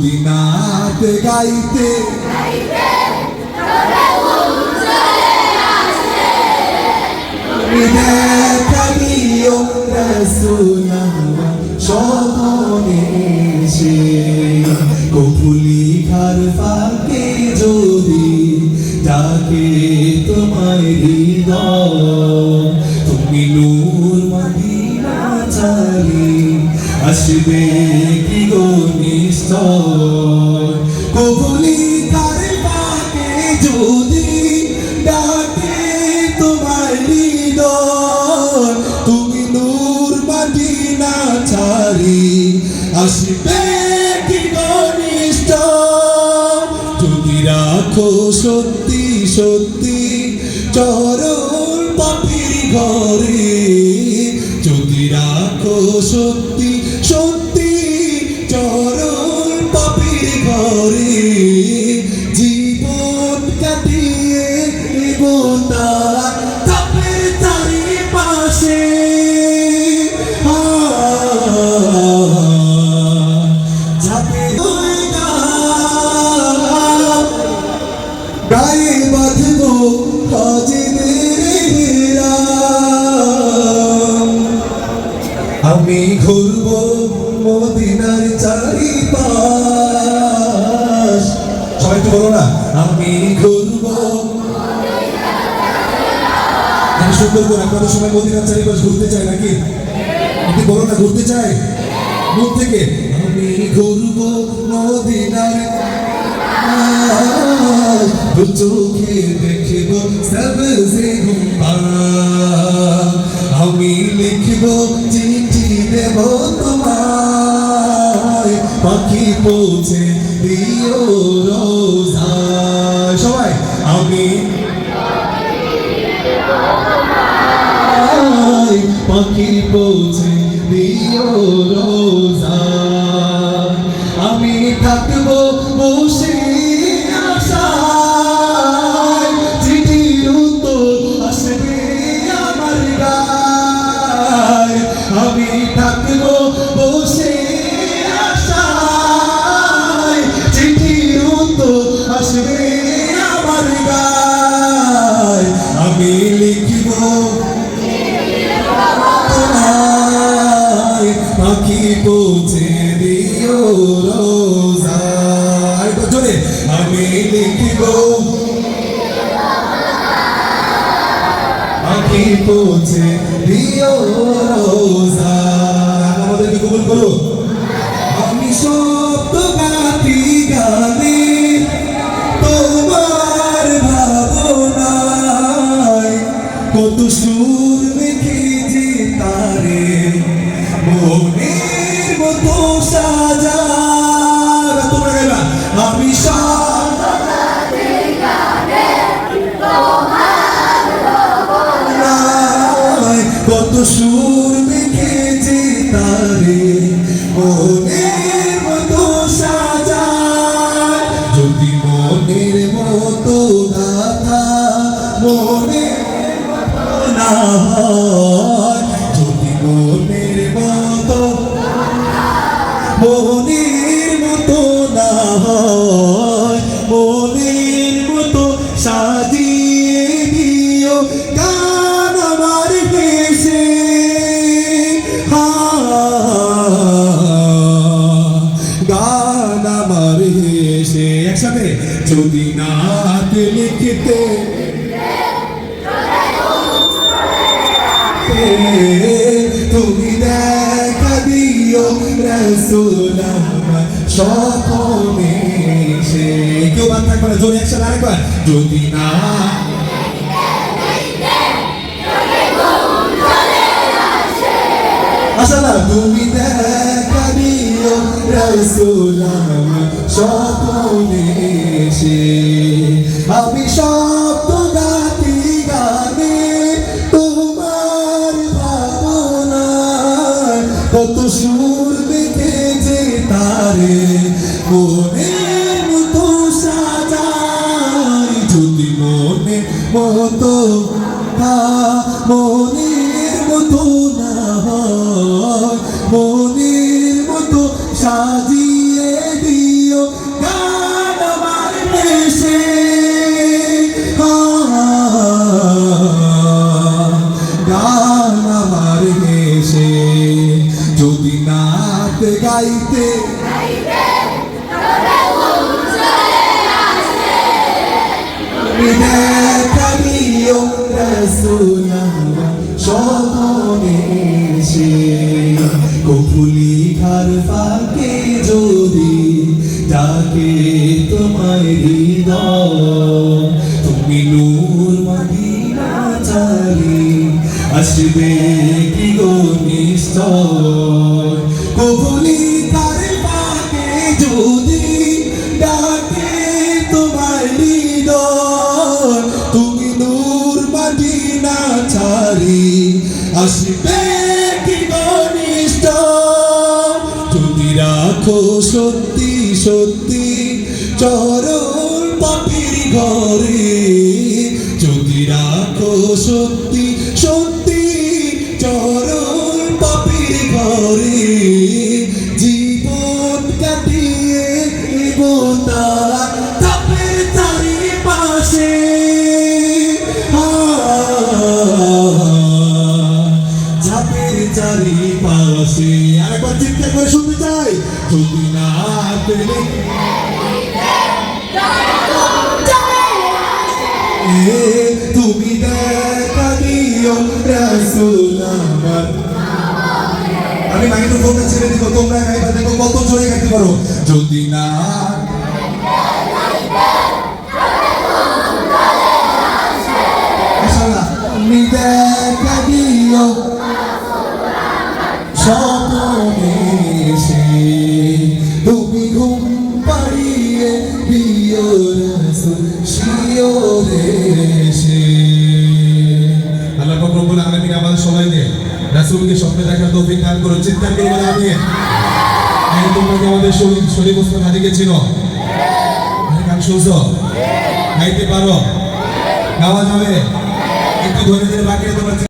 যদি নাচ গাইতে দেখা দিও রাসূলুল্লাহ স্বপনে সে কবুলি খার ফাঁকে যদি ডাকে তোমায় হৃদয় তুমি নূর মদিনা ছাড়ি আসবে কি গো নিশ্চয় কবুলি খার ফাঁকে যদি ডাকে তোমায় হৃদয় তুমি নূর মদিনা ছাড়ি আসবে কি গো নিশ্চয় যদি রাখো সত্যি সত্যি চরণ পাপির ঘরে যদি রাখো সত্যি সত্যি চরণ পাপির ঘরে জীবন কাটিয়ে দেব তার তাপের চারিপাশে গায়ে বাঁধব আমি ঘুরব মদিনার চারিপাশ সবাই একটু বলো না আমি ঘুরব আমি সুন্দর করে আপনাদের সময় মদিনার চারিপাশ ঘুরতে চাই নাকি আপনি বলো না ঘুরতে চাই মন থেকে আমি ঘুরব মদিনার দু চোখে দেখব সবসে গুম্বাদ আমি লিখব চিঠি দেব তোমায় পাখি পৌঁছে দিও রোজায় সবাই আমি পাখি পৌঁছে দিও রোজায় আমি থাকব বসে আমি থাকব বসে আশায় চিঠির উত্তর আসবে আমার গায় আমি লিখব তোমায় পাখি পৌঁছে দিও রোজায় জোরে আমি লিখব পাখি পৌঁছে দিও রোজায় আমাদেরকে কবুল করো আমি শব্দ গাতি গানে তোমার ভাবনায় কত সুর মেখেছি তারে মনের মতো সাজা তোমরা গাইবা আমি শব্দ গাতি গানে কত সুর মেখেছি তারে মনের মতো সাজায় যদি মনের মতো গাথা মনের মতো না হয় যদি মনের মতো না হয় মনের মতো সাজিয়ে দিও গান আমার ভেসে গান আমার ভেসে একসাথে যদি নাত লিখতে তুমি দেখা দিও রাসূলুল্লাহ স্বপনে সে কেউ বাদ থাকবে না জোরে একসাথে আরেকবার যদি না আসলে তুমি দেখা দিও রাসূলুল্লাহ স্বপনে সে আমি শব্দ গাতি গানে তোমার ভাবনায় কত সুর দেখেছে তারে মনের মতো সাজাই যদি মনের মতো মনের মতো না হয় মনের মতো সাজিয়ে দিও দেখা দিও রাসূল আমার স্বপনে এসে কফুলি খার ফাঁকে যদি ডাকে তোমার হৃদয় তুমি নূর মদিনা চালি আসবে কি গো নিশ্চয় কফুলি খার ফাঁকে যদি ডাকে তোমার হৃদয় তুমি নূর মদিনা চালি আসবে কি গো নিশ্চয় যদি রাখো সত্যি সত্যি চরণ পাপির ঘরে যদি রাখো সত্যি সত্যি চরণ পাপির ঘরে জীবন কাটিয়ে তাপের চারিপাশে চাপের চারিপাশে আরেকবার চিৎকার করে শুনতে চাই যদি না পেলে তুমি দেখা দিও রাসূল আমার আমি মাইক্রোফোনটা ছেড়ে দিব তোমরা গাইবা দেখো কত জোরে গাইতে পারো যদি না তুমি দেখা দিও স্বপনে এসে তুমি ঘুম পাড়িয়ে দিও রাসূল শিওরে এসে আল্লাহ পাক রব্বুল আলামিন আমাদের সবাইকে রাসূলকে স্বপ্নে দেখার তৌফিক দান করুন চিৎকার করে বলে আমিন তোমরা কি আমাদের শরীফ ওসমান হাদিকে চিনো গান শুনছো গাইতে পারো গাওয়া যাবে একটু ধরে ধরে বাকি তোমরা